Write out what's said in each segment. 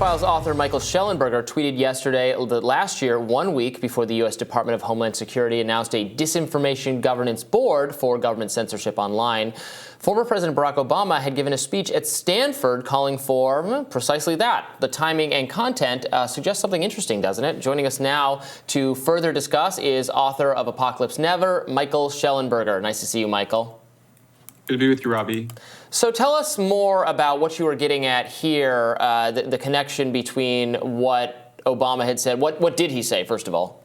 Files author Michael Shellenberger tweeted yesterday that last year, 1 week before the U.S. Department of Homeland Security announced a Disinformation Governance Board for government censorship online, former President Barack Obama had given a speech at Stanford calling for precisely that. The timing and content suggests something interesting, doesn't it? Joining us now to further discuss is author of Apocalypse Never, Michael Shellenberger. Nice to see you, Michael. Good to be with you, Robbie. So tell us more about what you were getting at here, the connection between what Obama had said. What did he say, first of all?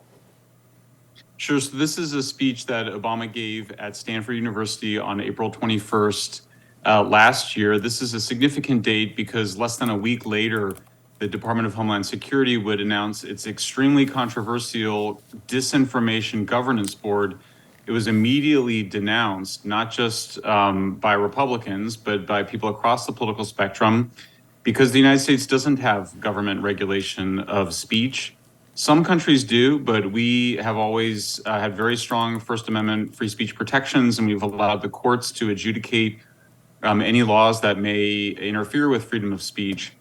Sure. So this is a speech that Obama gave at Stanford University on April 21st last year. This is a significant date because less than a week later, the Department of Homeland Security would announce its extremely controversial Disinformation Governance Board. It was immediately denounced, not just by Republicans, but by people across the political spectrum, because the United States doesn't have government regulation of speech. Some countries do, but we have always had very strong First Amendment free speech protections, and we've allowed the courts to adjudicate any laws that may interfere with freedom of speech.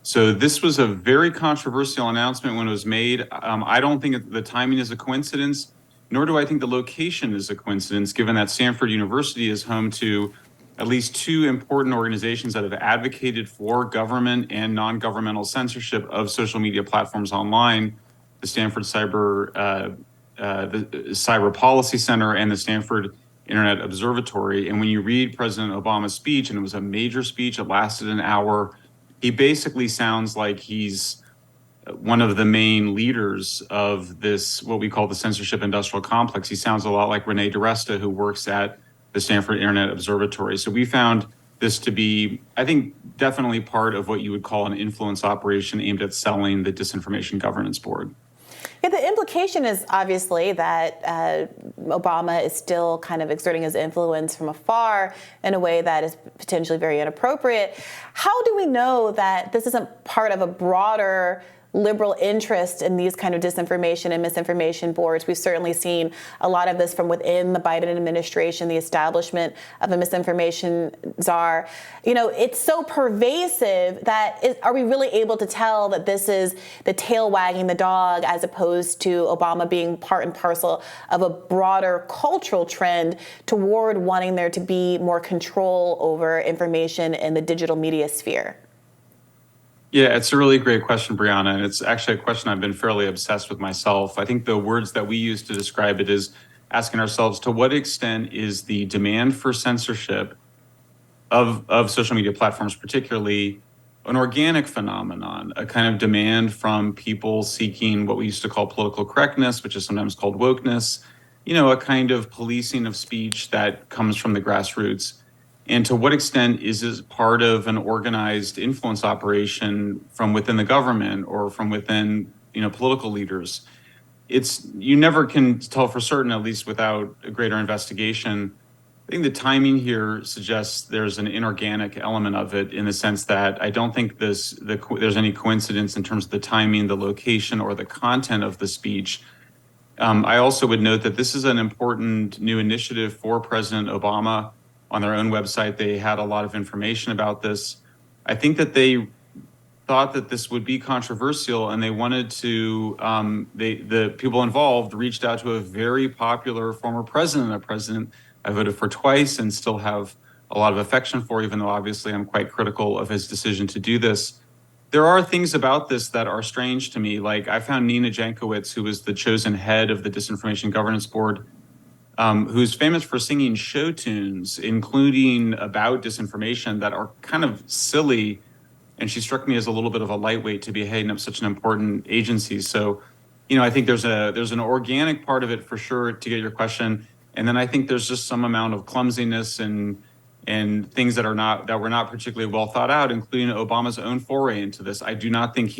So this was a very controversial announcement when it was made. I don't think the timing is a coincidence. Nor do I think the location is a coincidence, given that Stanford University is home to at least two important organizations that have advocated for government and non-governmental censorship of social media platforms online, the Stanford the Cyber Policy Center and the Stanford Internet Observatory. And when you read President Obama's speech, and it was a major speech, it lasted an hour, he basically sounds like he's one of the main leaders of this, what we call the censorship industrial complex. He sounds a lot like Renee DiResta, who works at the Stanford Internet Observatory. So we found this to be, I think, definitely part of what you would call an influence operation aimed at selling the Disinformation Governance Board. Yeah, the implication is obviously that Obama is still kind of exerting his influence from afar in a way that is potentially very inappropriate. How do we know that this isn't part of a broader liberal interest in these kind of disinformation and misinformation boards? We've certainly seen a lot of this from within the Biden administration, the establishment of a misinformation czar. You know, it's so pervasive that are we really able to tell that this is the tail wagging the dog as opposed to Obama being part and parcel of a broader cultural trend toward wanting there to be more control over information in the digital media sphere? Yeah, it's a really great question, Brianna, and it's actually a question I've been fairly obsessed with myself. I think the words that we use to describe it is asking ourselves, to what extent is the demand for censorship of social media platforms particularly an organic phenomenon, a kind of demand from people seeking what we used to call political correctness, which is sometimes called wokeness, you know, a kind of policing of speech that comes from the grassroots? And to what extent is this part of an organized influence operation from within the government or from within, you know, political leaders? You never can tell for certain, at least without a greater investigation. I think the timing here suggests there's an inorganic element of it, in the sense that I don't think there's any coincidence in terms of the timing, the location, or the content of the speech. I also would note that this is an important new initiative for President Obama. On their own website, they had a lot of information about this. I think that they thought that this would be controversial, and they wanted to, the people involved reached out to a very popular former president, a president I voted for twice and still have a lot of affection for, even though obviously I'm quite critical of his decision to do this. There are things about this that are strange to me. Like, I found Nina Yancowitz, who was the chosen head of the Disinformation Governance Board, who's famous for singing show tunes, including about disinformation, that are kind of silly. And she struck me as a little bit of a lightweight to be heading up such an important agency. So, you know, I think there's an organic part of it for sure, to get your question. And then I think there's just some amount of clumsiness and things that were not particularly well thought out, including Obama's own foray into this. I do not think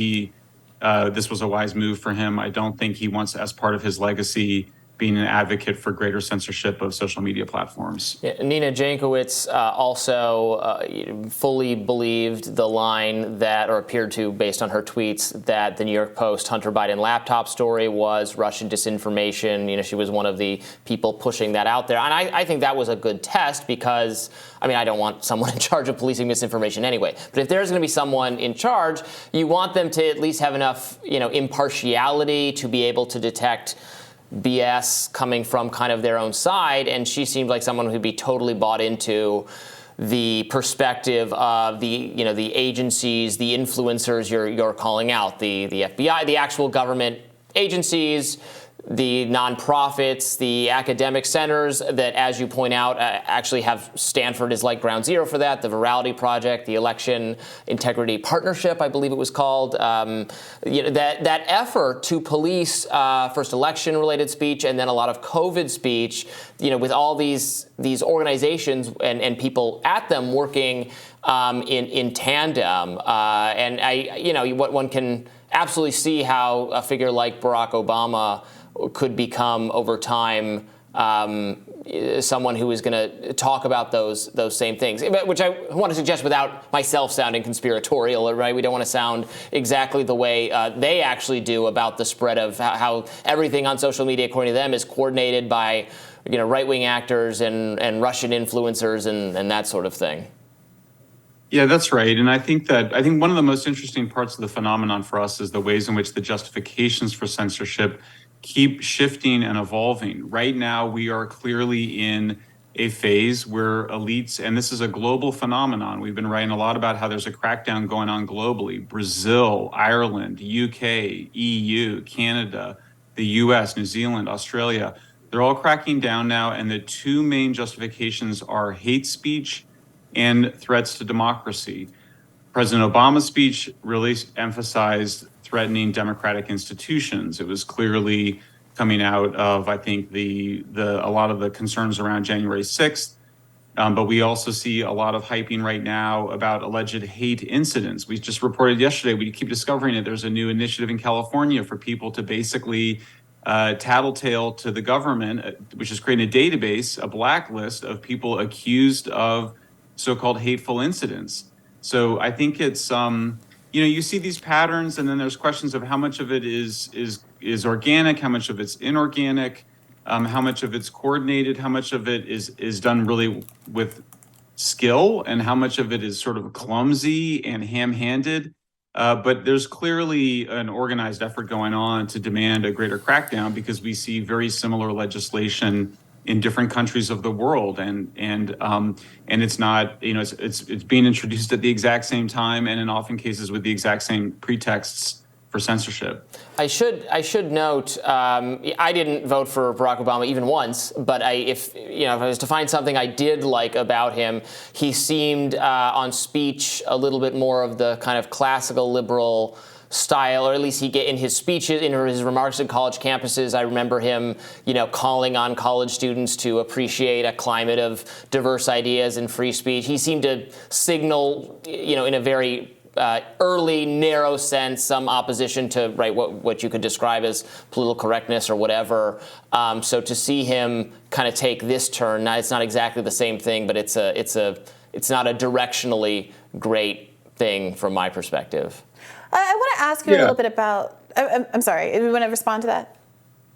this was a wise move for him. I don't think he wants, as part of his legacy, being an advocate for greater censorship of social media platforms. Yeah, Nina Jankowicz also fully believed the line that, or appeared to, based on her tweets, that the New York Post Hunter Biden laptop story was Russian disinformation. You know, she was one of the people pushing that out there. And I think that was a good test because, I mean, I don't want someone in charge of policing misinformation anyway. But if there's going to be someone in charge, you want them to at least have enough, impartiality to be able to detect BS coming from kind of their own side, and she seemed like someone who'd be totally bought into the perspective of the agencies, the influencers you're calling out, the FBI, the actual government agencies, the nonprofits, the academic centers that, as you point out, actually have Stanford is like ground zero for that. The Virality Project, the Election Integrity Partnership, I believe it was called. That effort to police first election-related speech and then a lot of COVID speech, with all these organizations and people at them working in tandem. And one can absolutely see how a figure like Barack Obama could become over time someone who is going to talk about those same things, which I want to suggest without myself sounding conspiratorial, right? We don't want to sound exactly the way they actually do about the spread of how everything on social media, according to them, is coordinated by right-wing actors and Russian influencers and that sort of thing. Yeah, that's right. And I think one of the most interesting parts of the phenomenon for us is the ways in which the justifications for censorship keep shifting and evolving. Right now, we are clearly in a phase where elites, and this is a global phenomenon. We've been writing a lot about how there's a crackdown going on globally. Brazil, Ireland, UK, EU, Canada, the US, New Zealand, Australia, they're all cracking down now. And the two main justifications are hate speech and threats to democracy. President Obama's speech really emphasized threatening democratic institutions. It was clearly coming out of, I think, a lot of the concerns around January 6th. But we also see a lot of hyping right now about alleged hate incidents. We just reported yesterday, we keep discovering it. There's a new initiative in California for people to basically tattletale to the government, which is creating a database, a blacklist of people accused of so-called hateful incidents. So I think it's, you see these patterns, and then there's questions of how much of it is organic, how much of it's inorganic, how much of it's coordinated, how much of it is done really with skill, and how much of it is sort of clumsy and ham-handed. But there's clearly an organized effort going on to demand a greater crackdown because we see very similar legislation in different countries of the world, and it's not, it's being introduced at the exact same time, and in often cases with the exact same pretexts for censorship. I should note, I didn't vote for Barack Obama even once, but if I was to find something I did like about him, he seemed on speech a little bit more of the kind of classical liberal style, or at least in his speeches, in his remarks at college campuses. I remember him, calling on college students to appreciate a climate of diverse ideas and free speech. He seemed to signal, in a very early, narrow sense, some opposition to what you could describe as political correctness or whatever. So to see him kind of take this turn, now it's not exactly the same thing, but it's not a directionally great thing from my perspective. I want to ask you a little bit about, I'm sorry, do you want to respond to that?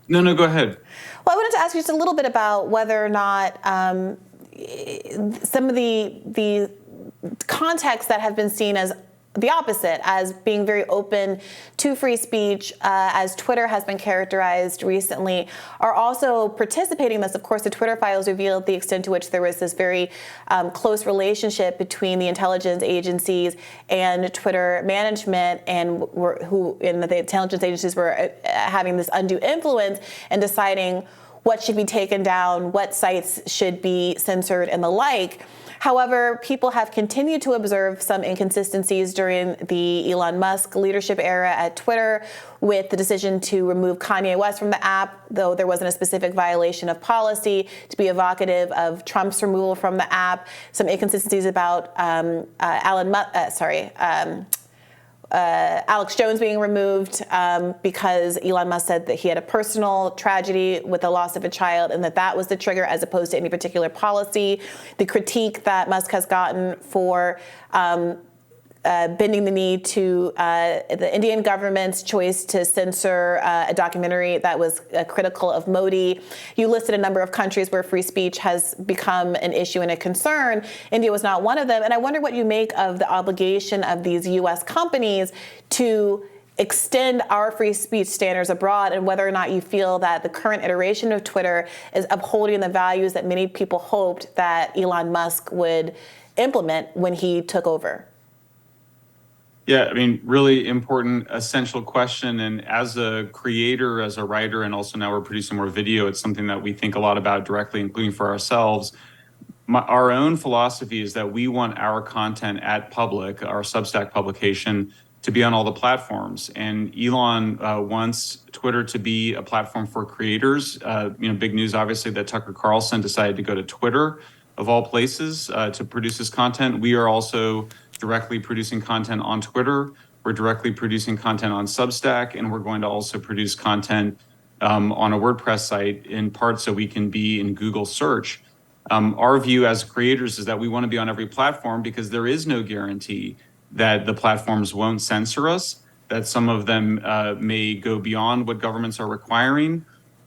No, go ahead. Well, I wanted to ask you just a little bit about whether or not some of the contexts that have been seen as the opposite, as being very open to free speech, as Twitter has been characterized recently, are also participating in this. Of course, the Twitter files revealed the extent to which there was this very close relationship between the intelligence agencies and Twitter management, and the intelligence agencies were having this undue influence and deciding what should be taken down, what sites should be censored, and the like. However, people have continued to observe some inconsistencies during the Elon Musk leadership era at Twitter, with the decision to remove Kanye West from the app, though there wasn't a specific violation of policy to be evocative of Trump's removal from the app. Some inconsistencies about Alex Jones being removed because Elon Musk said that he had a personal tragedy with the loss of a child and that was the trigger as opposed to any particular policy. The critique that Musk has gotten for bending the knee to the Indian government's choice to censor a documentary that was critical of Modi. You listed a number of countries where free speech has become an issue and a concern. India was not one of them. And I wonder what you make of the obligation of these U.S. companies to extend our free speech standards abroad, and whether or not you feel that the current iteration of Twitter is upholding the values that many people hoped that Elon Musk would implement when he took over. Yeah, I mean, really important, essential question. And as a creator, as a writer, and also now we're producing more video, it's something that we think a lot about directly, including for ourselves. Our own philosophy is that we want our content at Public, our Substack publication, to be on all the platforms. And Elon wants Twitter to be a platform for creators. Big news, obviously, that Tucker Carlson decided to go to Twitter, of all places, to produce his content. We are also directly producing content on Twitter. We're directly producing content on Substack, and we're going to also produce content on a WordPress site, in part so we can be in Google search. Our view as creators is that we want to be on every platform because there is no guarantee that the platforms won't censor us, that some of them may go beyond what governments are requiring.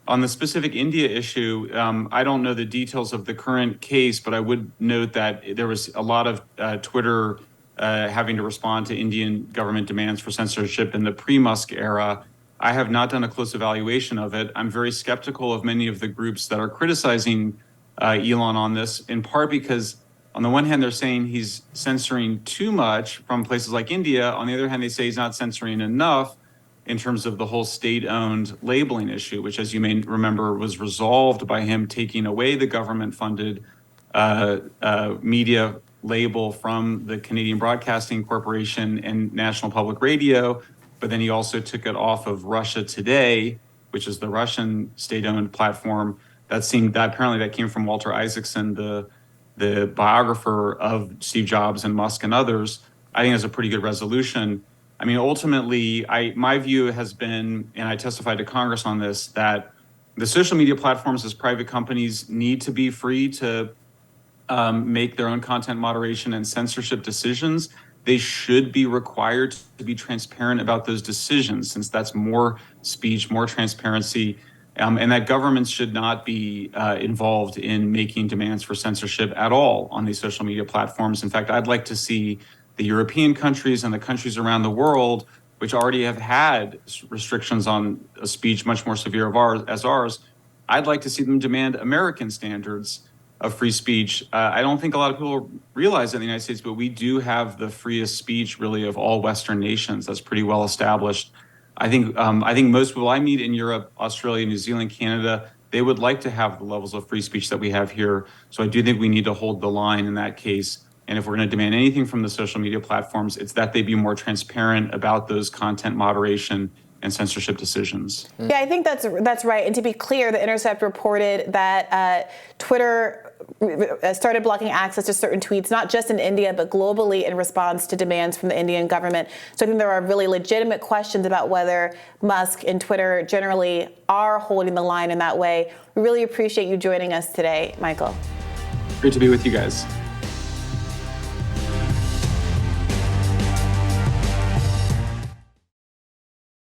On the specific India issue, I don't know the details of the current case, but I would note that there was a lot of Twitter having to respond to Indian government demands for censorship in the pre-Musk era. I have not done a close evaluation of it. I'm very skeptical of many of the groups that are criticizing Elon on this, in part because on the one hand, they're saying he's censoring too much from places like India. On the other hand, they say he's not censoring enough in terms of the whole state-owned labeling issue, which, as you may remember, was resolved by him taking away the government-funded media label from the Canadian Broadcasting Corporation and National Public Radio. But then he also took it off of Russia Today, which is the Russian state-owned platform. Apparently that came from Walter Isaacson, the biographer of Steve Jobs and Musk and others. I think that's a pretty good resolution. I mean, ultimately, my view has been, and I testified to Congress on this, that the social media platforms as private companies need to be free to make their own content moderation and censorship decisions. They should be required to be transparent about those decisions, since that's more speech, more transparency, and that governments should not be involved in making demands for censorship at all on these social media platforms. In fact, I'd like to see the European countries and the countries around the world, which already have had restrictions on speech much more severe as ours, I'd like to see them demand American standards of free speech. I don't think a lot of people realize that in the United States, but we do have the freest speech really of all Western nations. That's pretty well established. I think most people I meet in Europe, Australia, New Zealand, Canada, they would like to have the levels of free speech that we have here. So I do think we need to hold the line in that case. And if we're going to demand anything from the social media platforms, it's that they be more transparent about those content moderation and censorship decisions. Yeah, I think that's right. And to be clear, The Intercept reported that Twitter started blocking access to certain tweets, not just in India, but globally in response to demands from the Indian government. So I think there are really legitimate questions about whether Musk and Twitter generally are holding the line in that way. We really appreciate you joining us today, Michael. Great to be with you guys.